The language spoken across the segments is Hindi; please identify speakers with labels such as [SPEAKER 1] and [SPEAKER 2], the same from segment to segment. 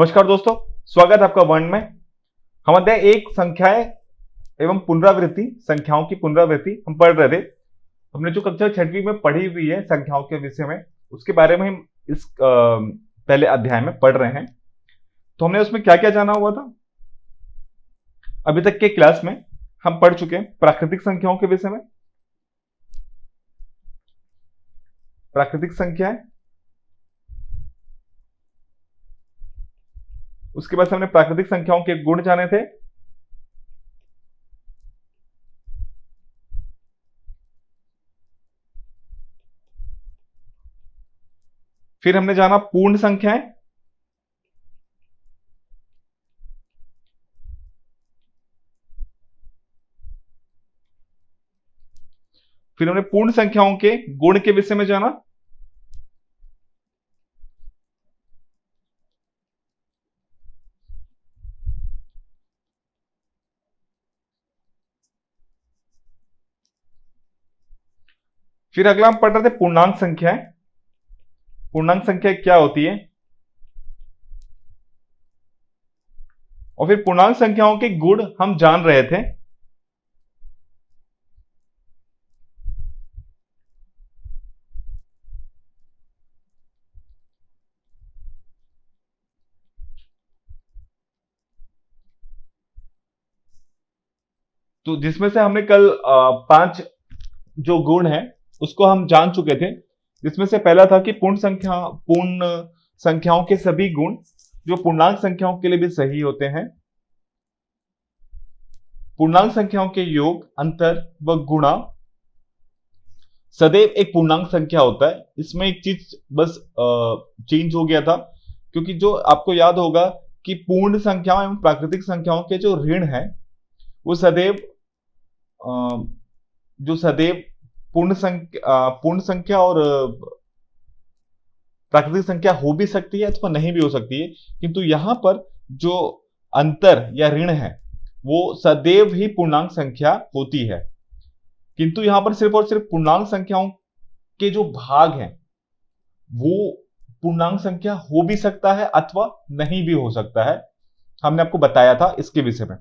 [SPEAKER 1] नमस्कार दोस्तों, स्वागत है आपका वर्ण में। हम अध्याय एक संख्याएं एवं पुनरावृत्ति, संख्याओं की पुनरावृत्ति हम पढ़ रहे थे। हमने जो कक्षा 6वीं में पढ़ी हुई है संख्याओं के विषय में, उसके बारे में हम इस पहले अध्याय में पढ़ रहे हैं। तो हमने उसमें क्या क्या जाना हुआ था। अभी तक के क्लास में हम पढ़ चुके हैं प्राकृतिक संख्याओं के विषय में। प्राकृतिक संख्याएं, उसके बाद हमने प्राकृतिक संख्याओं के गुण जाने थे। फिर हमने जाना पूर्ण संख्याएं। फिर हमने पूर्ण संख्याओं के गुण के विषय में जाना। फिर अगला हम पढ़ रहे थे पूर्णांक संख्याएं। पूर्णांक संख्या क्या होती है, और फिर पूर्णांक संख्याओं के गुण हम जान रहे थे। तो जिसमें से हमने कल 5 जो गुण है उसको हम जान चुके थे। जिसमें से पहला था कि पूर्ण संख्याओं के सभी गुण जो पूर्णांक संख्याओं के लिए भी सही होते हैं। पूर्णांक संख्याओं के योग, अंतर व गुणा सदैव एक पूर्णांक संख्या होता है। इसमें एक चीज बस चेंज हो गया था, क्योंकि जो आपको याद होगा कि पूर्ण संख्याओं एवं प्राकृतिक संख्याओं के जो ऋण है वो सदैव पूर्ण संख्या और प्राकृतिक संख्या हो भी सकती है अथवा नहीं भी हो सकती है। किंतु यहां पर जो अंतर या ऋण है वो सदैव ही पूर्णांक संख्या होती है। किंतु यहां पर सिर्फ और सिर्फ पूर्णांक संख्याओं के जो भाग हैं वो पूर्णांक संख्या हो भी सकता है अथवा नहीं भी हो सकता है। हमने आपको बताया था इसके विषय में।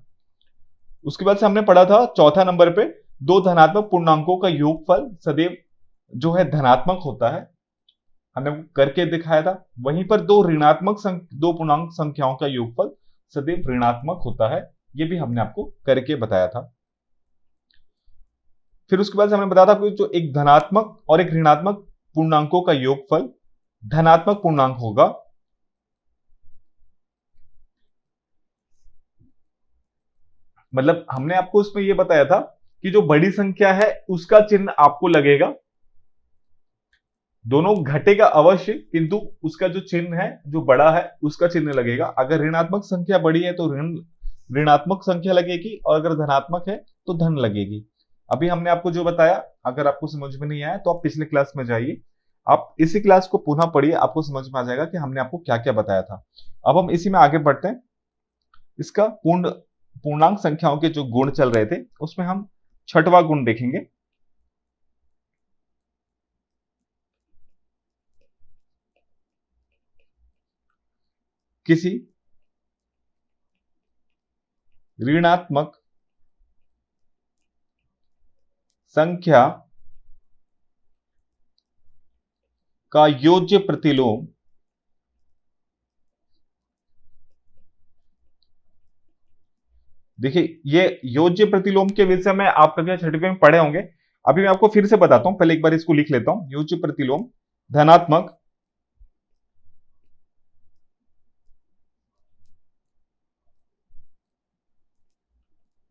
[SPEAKER 1] उसके बाद से हमने पढ़ा था चौथा नंबर पे, दो धनात्मक पूर्णांकों का योगफल सदैव जो है धनात्मक होता है। हमने करके दिखाया था। वहीं पर दो पूर्णांक संख्याओं का योगफल सदैव ऋणात्मक होता है। यह भी हमने आपको करके बताया था। फिर उसके बाद हमने बताया था कि जो एक धनात्मक और एक ऋणात्मक पूर्णांकों का योगफल धनात्मक पूर्णांक होगा। मतलब हमने आपको उसमें यह बताया था कि जो बड़ी संख्या है उसका चिन्ह आपको लगेगा, दोनों घटेगा अवश्य, किंतु उसका जो चिन्ह है जो बड़ा है उसका चिन्ह लगेगा। अगर ऋणात्मक संख्या बड़ी है तो ऋणात्मक संख्या लगेगी, और अगर धनात्मक है तो धन लगेगी। अभी हमने आपको जो बताया, अगर आपको समझ में नहीं आया तो आप पिछले क्लास में जाइए, आप इसी क्लास को पुनः पढ़िए, आपको समझ में आ जाएगा कि हमने आपको क्या क्या बताया था। अब हम इसी में आगे बढ़ते हैं। इसका पूर्णांक संख्याओं के जो गुण चल रहे थे उसमें हम छठवां गुण देखेंगे। किसी ऋणात्मक संख्या का योज्य प्रतिलोम देखिए, ये योज्य प्रतिलोम के विषय में आप कक्षा 6वीं में पढ़े होंगे। अभी मैं आपको फिर से बताता हूं, पहले एक बार इसको लिख लेता हूं। योज्य प्रतिलोम धनात्मक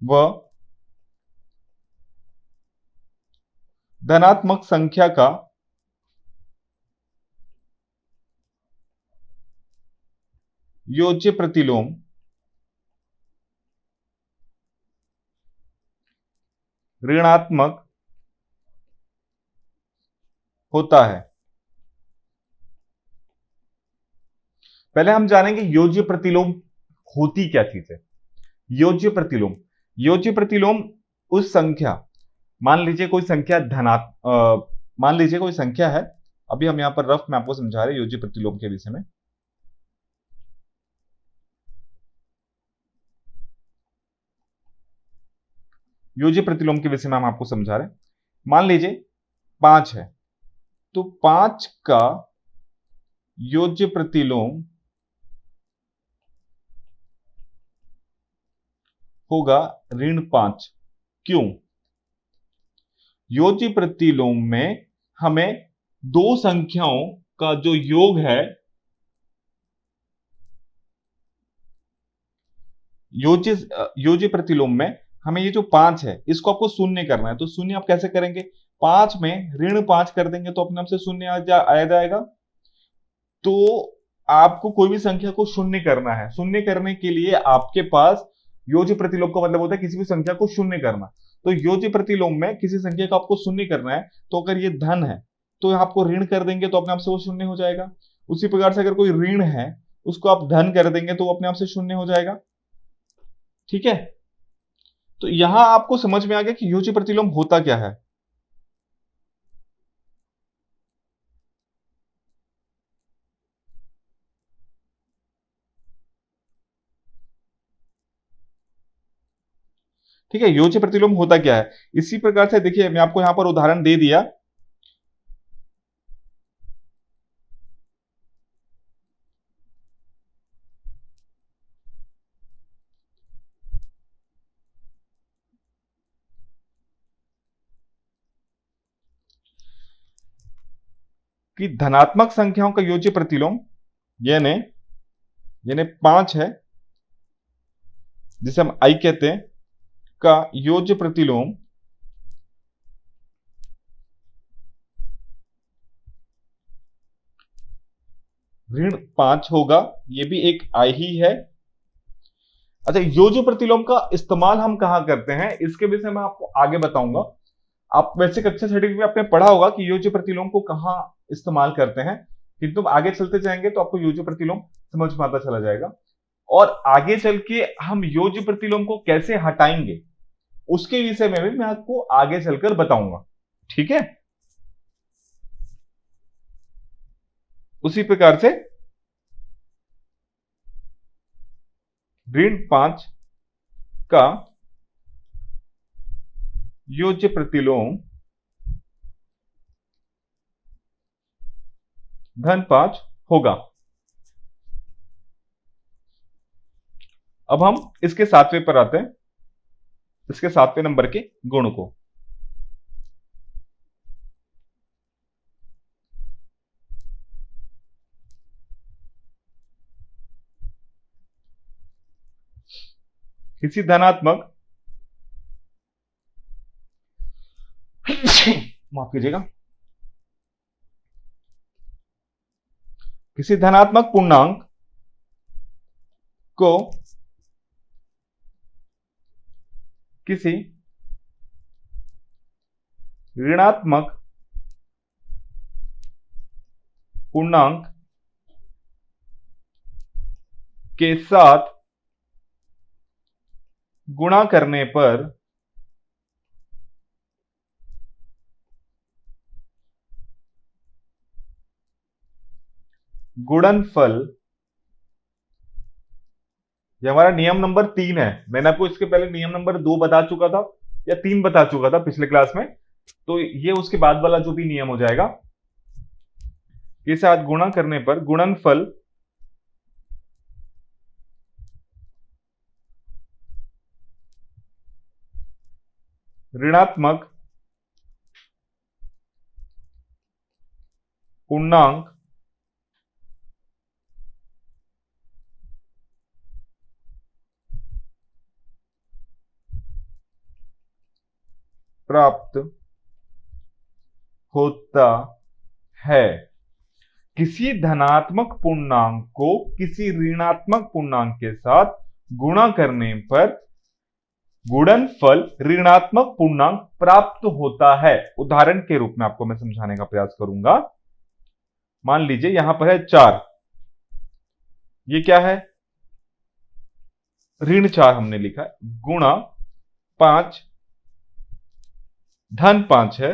[SPEAKER 1] व धनात्मक संख्या का योज्य प्रतिलोम ऋणात्मक होता है। पहले हम जानेंगे योज्य प्रतिलोम होती क्या चीज है। योज्य प्रतिलोम उस संख्या, मान लीजिए कोई संख्या मान लीजिए कोई संख्या है। अभी हम यहां पर रफ में आपको समझा रहे हैं योज्य प्रतिलोम के विषय में। योज्य प्रतिलोम के विषय में हम आपको समझा रहे हैं। मान लीजिए 5 है, तो 5 का योज्य प्रतिलोम होगा -5। क्यों? योज्य प्रतिलोम में हमें दो संख्याओं का जो योग है, योज्य प्रतिलोम में हमें ये जो 5 है इसको आपको शून्य करना है। तो शून्य आप कैसे करेंगे? 5 में -5 कर देंगे तो अपने आप से शून्य आ जाएगा। तो आपको कोई भी संख्या को शून्य करना है। शून्य करने के लिए आपके पास योज्य प्रतिलोम का मतलब होता है किसी भी संख्या को शून्य करना। तो योज्य प्रतिलोम में किसी संख्या को आपको शून्य करना है, तो अगर ये धन है तो आपको ऋण कर देंगे तो अपने आप से वो शून्य हो जाएगा। उसी प्रकार से अगर कोई ऋण है उसको आप धन कर देंगे तो वो अपने आप से शून्य हो जाएगा। ठीक है, तो यहां आपको समझ में आ गया कि योज्य प्रतिलोम होता क्या है। ठीक है, योज्य प्रतिलोम होता क्या है। इसी प्रकार से देखिए, मैं आपको यहां पर उदाहरण दे दिया। कि धनात्मक संख्याओं का योज्य प्रतिलोम यानी 5 है, जिसे हम आई कहते हैं, का योज्य प्रतिलोम -5 होगा। यह भी एक आई ही है। अच्छा, योज्य प्रतिलोम का इस्तेमाल हम कहां करते हैं इसके विषय में आपको आगे बताऊंगा। आप वैसे कक्षा 6 में आपने पढ़ा होगा कि योज्य प्रतिलोम को कहां इस्तेमाल करते हैं, किंतु आगे चलते जाएंगे तो आपको योज्य प्रतिलोम समझ में आता चला जाएगा। और आगे चल के हम योज्य प्रतिलोम को कैसे हटाएंगे उसके विषय में भी मैं आपको आगे चलकर बताऊंगा। ठीक है, उसी प्रकार से -5 का योज्य प्रतिलोम -5 होगा। अब हम इसके 7वें पर आते हैं, इसके 7वें नंबर के गुण को। किसी धनात्मक माफ कीजिएगा, किसी धनात्मक पूर्णांक को किसी ऋणात्मक पूर्णांक के साथ गुणा करने पर गुणनफल, ये हमारा नियम नंबर 3 है। मैंने आपको इसके पहले नियम नंबर 2 बता चुका था या 3 बता चुका था पिछले क्लास में, तो ये उसके बाद वाला जो भी नियम हो जाएगा। के साथ गुणा करने पर गुणनफल ऋणात्मक पूर्णांक प्राप्त होता है। किसी धनात्मक पूर्णांक को किसी ऋणात्मक पूर्णांक के साथ गुणा करने पर गुणनफल ऋणात्मक पूर्णांक प्राप्त होता है। उदाहरण के रूप में आपको मैं समझाने का प्रयास करूंगा। मान लीजिए यहां पर है 4, ये क्या है? ऋण 4 हमने लिखा है, गुणा 5 धन 5 है,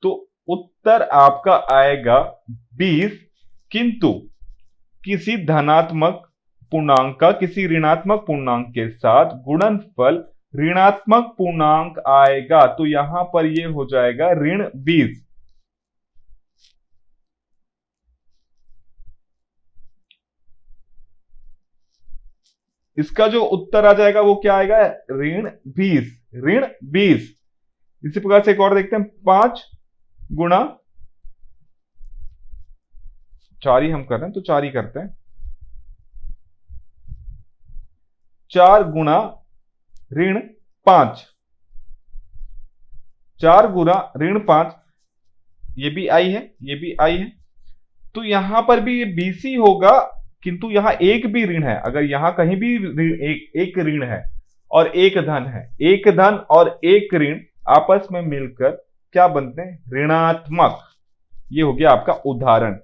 [SPEAKER 1] तो उत्तर आपका आएगा 20। किंतु किसी धनात्मक पूर्णांक का किसी ऋणात्मक पूर्णांक के साथ गुणनफल ऋणात्मक पूर्णांक आएगा, तो यहां पर ये हो जाएगा ऋण 20। इसका जो उत्तर आ जाएगा वो क्या आएगा, ऋण 20, ऋण 20। इसी प्रकार से एक और देखते हैं, 5 गुणा 4 ही हम कर रहे हैं तो 4 ही करते हैं, 4 गुणा ऋण 5, 4 गुणा ऋण 5, ये भी आई है, ये भी आई है, तो यहां पर भी ये 20 ही होगा, किंतु यहां एक भी ऋण है। अगर यहां कहीं भी एक ऋण है और एक धन है, एक धन और एक ऋण आपस में मिलकर क्या बनते हैं, ऋणात्मक। ये हो गया आपका उदाहरण।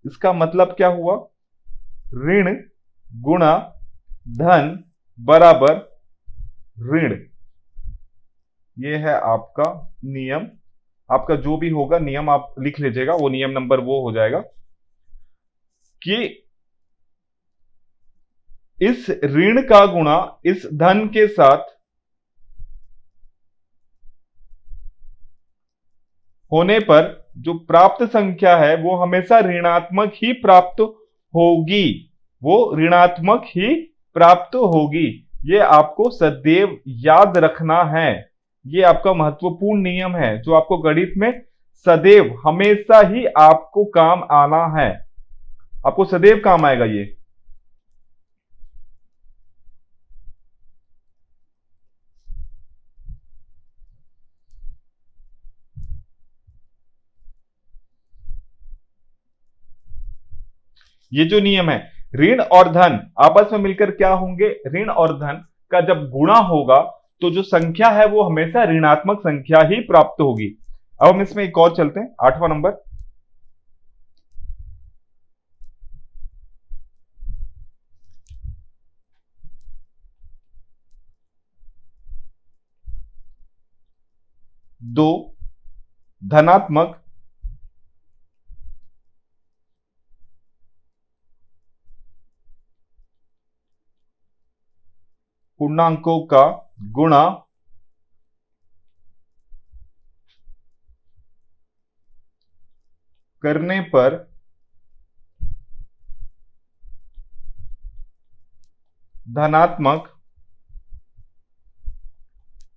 [SPEAKER 1] इसका मतलब क्या हुआ, ऋण गुणा धन बराबर ऋण। ये है आपका नियम। आपका जो भी होगा नियम आप लिख लीजिएगा, वो नियम नंबर वो हो जाएगा कि इस ऋण का गुणा इस धन के साथ होने पर जो प्राप्त संख्या है वो हमेशा ऋणात्मक ही प्राप्त होगी, वो ऋणात्मक ही प्राप्त होगी। ये आपको सदैव याद रखना है। ये आपका महत्वपूर्ण नियम है जो आपको गणित में सदैव हमेशा ही आपको काम आना है, आपको सदैव काम आएगा ये। ये जो नियम है, ऋण और धन आपस में मिलकर क्या होंगे, ऋण और धन का जब गुणा होगा तो जो संख्या है वो हमेशा ऋणात्मक संख्या ही प्राप्त होगी। अब हम इसमें एक और चलते हैं, 8वां नंबर। दो धनात्मक पूर्णांकों का गुणा करने पर धनात्मक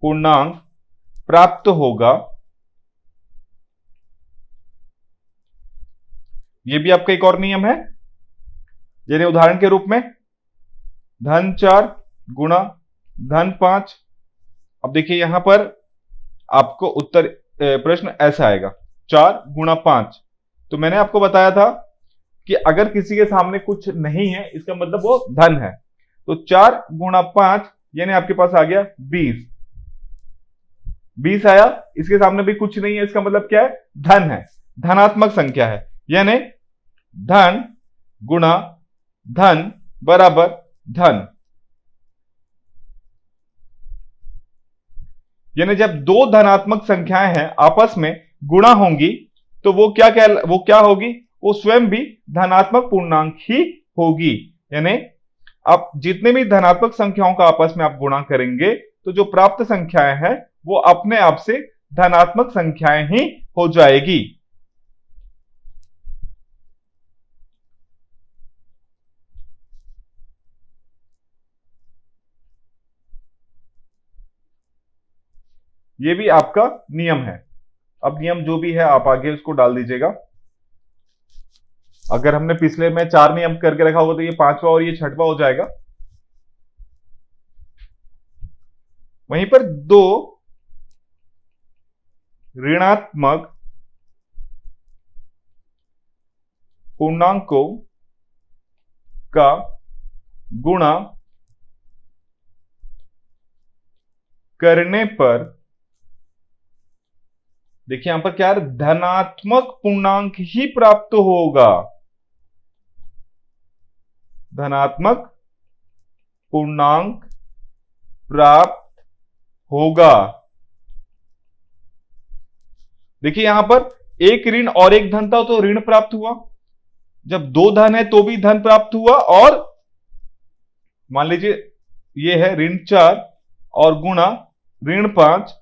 [SPEAKER 1] पूर्णांक प्राप्त होगा। यह भी आपका एक और नियम है। यानी उदाहरण के रूप में धन 4 गुणा धन 5। अब देखिए यहां पर आपको उत्तर प्रश्न ऐसा आएगा, 4 गुणा 5। तो मैंने आपको बताया था कि अगर किसी के सामने कुछ नहीं है इसका मतलब वो धन है, तो 4 गुणा 5 यानी आपके पास आ गया 20। 20 आया, इसके सामने भी कुछ नहीं है, इसका मतलब क्या है, धन है, धनात्मक संख्या है। यानी धन गुणा धन बराबर धन। यानी जब दो धनात्मक संख्याएं हैं आपस में गुणा होंगी तो वो क्या होगी, वो स्वयं भी धनात्मक पूर्णांक ही होगी। यानी आप जितने भी धनात्मक संख्याओं का आपस में आप गुणा करेंगे तो जो प्राप्त संख्याएं हैं वो अपने आप से धनात्मक संख्याएं ही हो जाएगी। ये भी आपका नियम है। अब नियम जो भी है आप आगे उसको डाल दीजिएगा। अगर हमने पिछले में 4 नियम करके रखा होगा तो ये 5वां और ये 6वां हो जाएगा। वहीं पर 2 ऋणात्मक पूर्णांकों का गुणा करने पर, देखिए यहां पर क्या है, धनात्मक पूर्णांक ही प्राप्त होगा, धनात्मक पूर्णांक प्राप्त होगा। देखिए यहां पर एक ऋण और एक धन था तो ऋण प्राप्त हुआ, जब 2 धन है तो भी धन प्राप्त हुआ, और मान लीजिए ये है ऋण 4 और गुणा ऋण 5,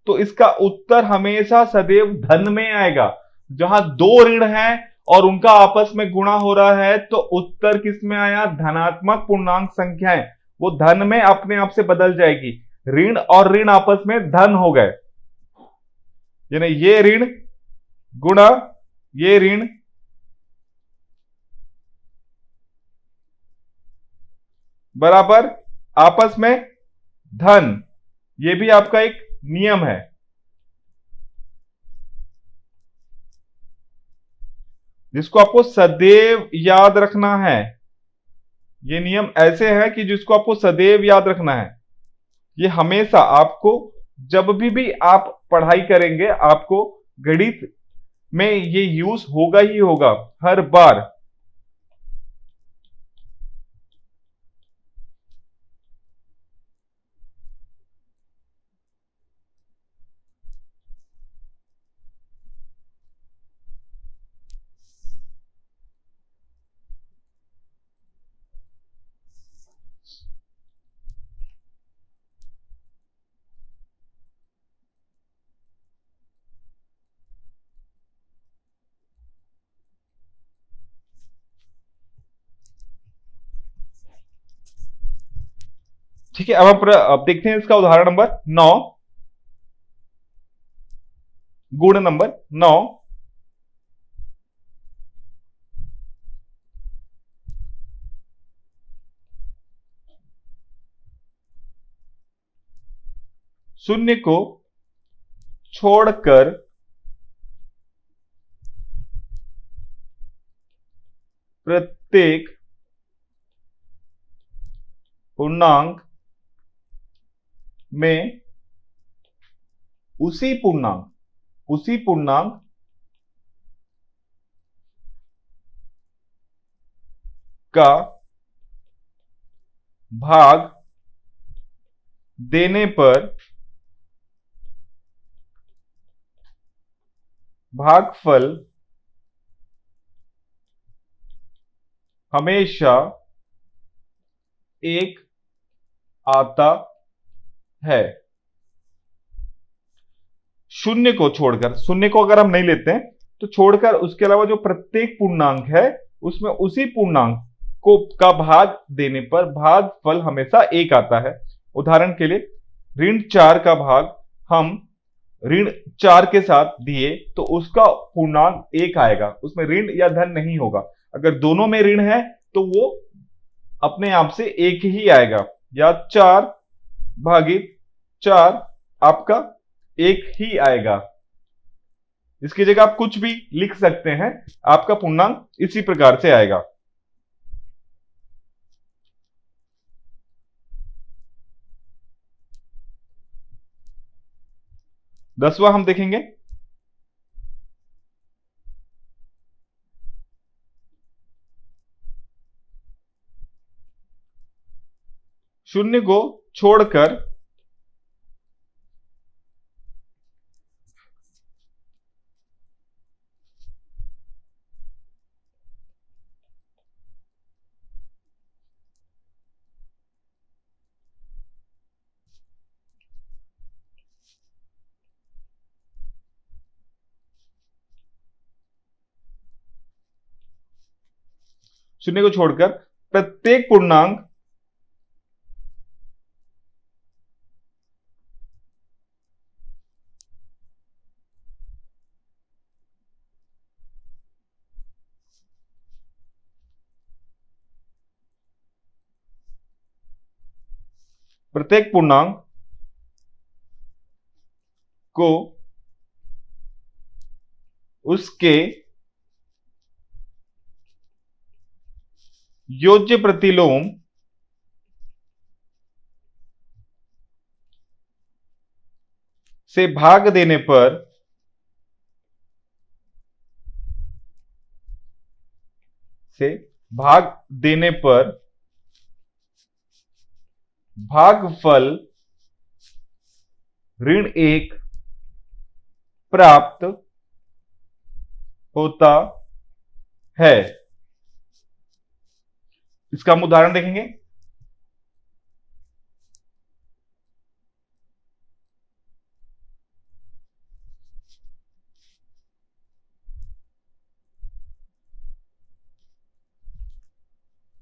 [SPEAKER 1] तो इसका उत्तर हमेशा सदैव धन में आएगा। जहां दो ऋण हैं और उनका आपस में गुणा हो रहा है तो उत्तर किस में आया? धनात्मक पूर्णांक संख्याएं, वो धन में अपने आप से बदल जाएगी। ऋण और ऋण आपस में धन हो गए, यानी ये ऋण गुणा ये ऋण बराबर आपस में धन। ये भी आपका एक नियम है। जिसको आपको सदैव याद रखना है। ये नियम ऐसे है कि जिसको आपको सदैव याद रखना है। ये हमेशा आपको जब भी आप पढ़ाई करेंगे आपको गणित में ये यूज होगा ही होगा हर बार। ठीक है, अब देखते हैं इसका उदाहरण नंबर 9, गुण नंबर 9। शून्य को छोड़कर प्रत्येक पूर्णांक में उसी पूर्णांक का भाग देने पर भागफल हमेशा एक आता है। शून्य को छोड़कर, शून्य को अगर हम नहीं लेते हैं तो छोड़कर उसके अलावा जो प्रत्येक पूर्णांक है उसमें उसी पूर्णांक को का भाग देने पर भागफल हमेशा एक आता है। उदाहरण के लिए ऋण 4 का भाग हम ऋण 4 के साथ दिए तो उसका पूर्णांक 1 आएगा, उसमें ऋण या धन नहीं होगा। अगर दोनों में ऋण है तो वो अपने आप से एक ही आएगा, या 4 भागित 4 आपका एक ही आएगा। इसकी जगह आप कुछ भी लिख सकते हैं, आपका पूर्णांक इसी प्रकार से आएगा। दसवां हम देखेंगे, शून्य को छोड़कर शून्य को छोड़कर प्रत्येक पूर्णांक को उसके योज्य प्रतिलोम से भाग देने पर भागफल ऋण 1 प्राप्त होता है। इसका हम उदाहरण देखेंगे।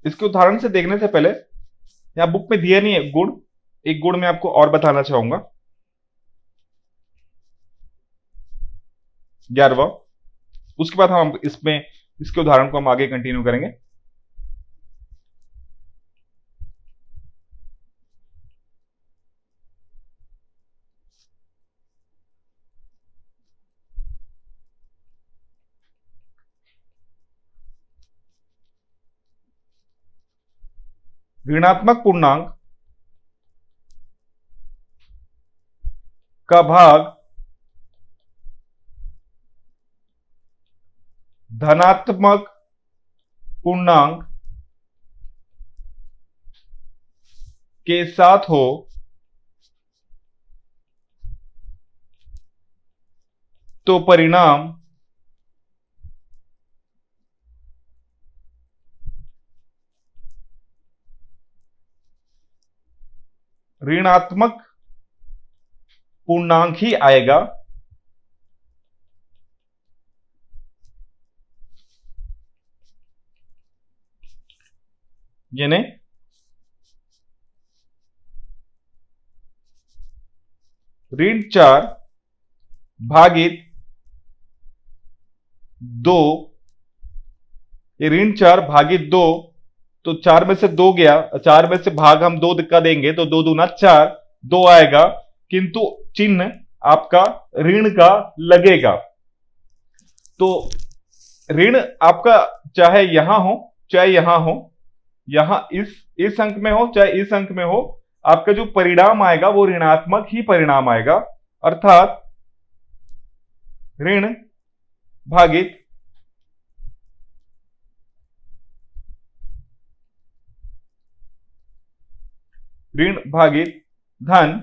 [SPEAKER 1] इसके उदाहरण से देखने से पहले यहां बुक में दिया नहीं है गुण, एक गुण मैं आपको और बताना चाहूंगा। 11वां, उसके बाद हम इसमें इसके उदाहरण को हम आगे कंटिन्यू करेंगे। ऋणात्मक पूर्णांक का भाग धनात्मक पूर्णांक के साथ हो तो परिणाम ऋणात्मक पूर्णांक ही आएगा। यानी ऋण 4 भागित 2, ये ऋण 4 भागित 2, तो 4 में से 2 गया, 4 में से भाग हम 2 का देंगे तो 2 दूना 4, 2 आएगा, किंतु चिन्ह आपका ऋण का लगेगा। तो ऋण आपका चाहे यहां हो चाहे यहां हो, यहां इस अंक में हो चाहे इस अंक में हो, आपका जो परिणाम आएगा वो ऋणात्मक ही परिणाम आएगा, अर्थात ऋण भागित धन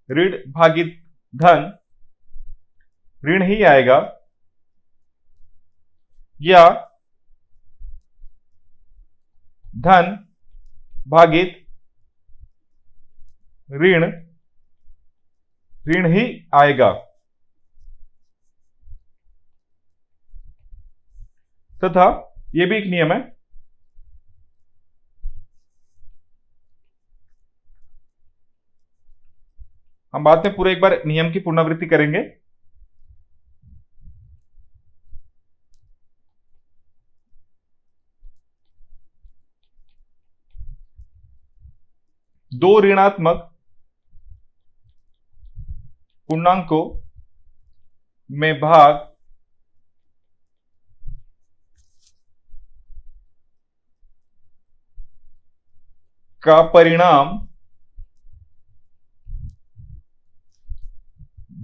[SPEAKER 1] ऋण भागित धन ऋण ही आएगा, या धन भागित ऋण ऋण ही आएगा। तथा यह भी एक नियम है, हम बाद में पूरे एक बार नियम की पुनरावृत्ति करेंगे। दो ऋणात्मक पूर्णांकों में भाग का परिणाम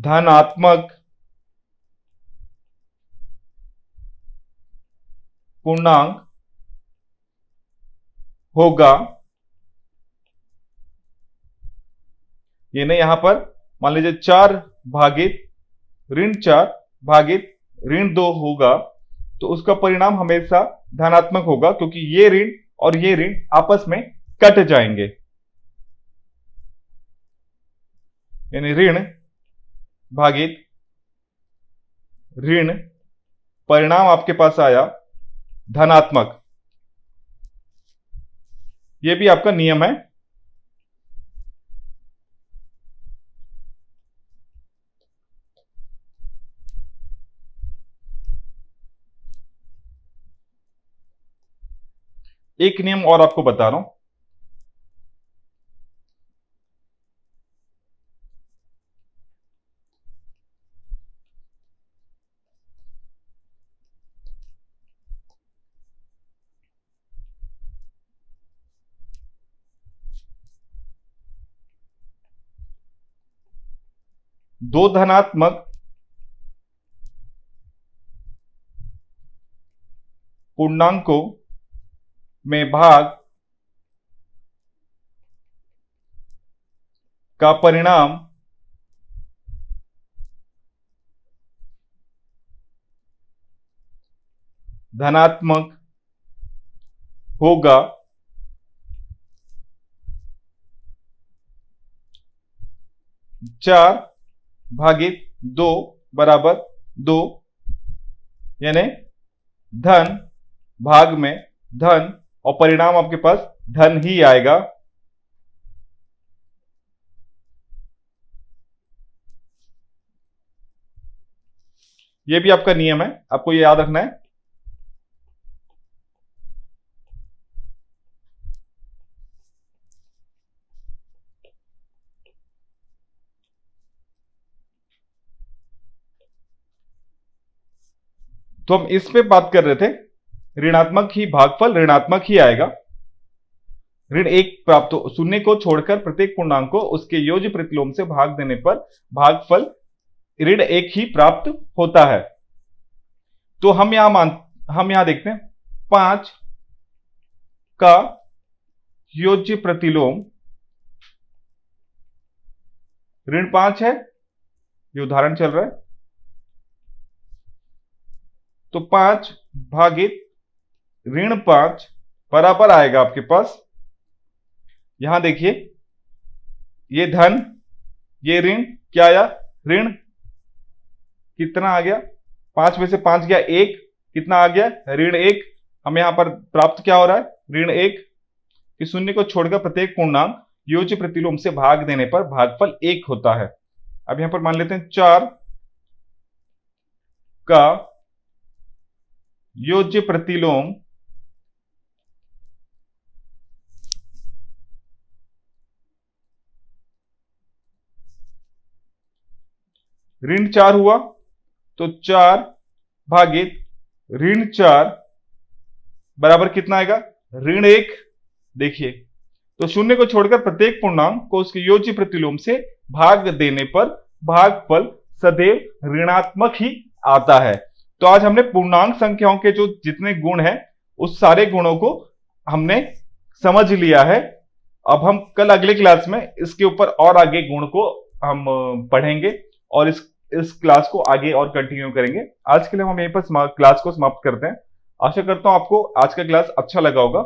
[SPEAKER 1] धनात्मक पूर्णांक होगा। यानी यहां पर मान लीजिए 4 भागित ऋण 4 भागित ऋण 2 होगा, तो उसका परिणाम हमेशा धनात्मक होगा, क्योंकि ये ऋण और ये ऋण आपस में कट जाएंगे। यानी ऋण भागित ऋण, परिणाम आपके पास आया धनात्मक। यह भी आपका नियम है। एक नियम और आपको बता रहा हूं, दो धनात्मक पूर्णांकों में भाग का परिणाम धनात्मक होगा। 4 भागित 2 बराबर 2, यानी धन भाग में धन, और परिणाम आपके पास धन ही आएगा। यह भी आपका नियम है, आपको यह याद रखना है। तो हम इस पे बात कर रहे थे, ऋणात्मक ही भागफल ऋणात्मक ही आएगा। ऋण 1 प्राप्त हो, शून्य को छोड़कर प्रत्येक पूर्णांक को उसके योज्य प्रतिलोम से भाग देने पर भागफल ऋण 1 ही प्राप्त होता है। तो हम यहां देखते हैं 5 का योज्य प्रतिलोम ऋण 5 है, ये उदाहरण चल रहा है। तो 5 भागित ऋण 5 बराबर आएगा आपके पास, यहां देखिए ये धन ये ऋण, क्या आया ऋण, कितना आ गया 5 में से 5 गया 1, कितना आ गया ऋण 1। हमें यहां पर प्राप्त क्या हो रहा है ऋण 1, कि शून्य को छोड़कर प्रत्येक पूर्णांक योज्य प्रतिलोम से भाग देने पर भागफल 1 होता है। अब यहां पर मान लेते हैं 4 का योज्य प्रतिलोम ऋण 4 हुआ, तो 4 भागित ऋण 4 बराबर कितना आएगा ऋण 1। देखिए, तो शून्य को छोड़कर प्रत्येक पूर्णांक को उसके योज्य प्रतिलोम से भाग देने पर भागफल सदैव ऋणात्मक ही आता है। तो आज हमने पूर्णांक संख्याओं के जो जितने गुण हैं उस सारे गुणों को हमने समझ लिया है। अब हम कल अगले क्लास में इसके ऊपर और आगे गुण को हम पढ़ेंगे और इस क्लास को आगे और कंटिन्यू करेंगे। आज के लिए हम यहीं पर क्लास को समाप्त करते हैं। आशा करता हूं आपको आज का क्लास अच्छा लगा होगा।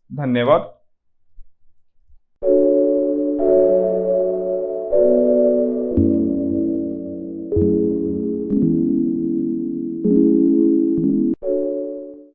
[SPEAKER 1] धन्यवाद।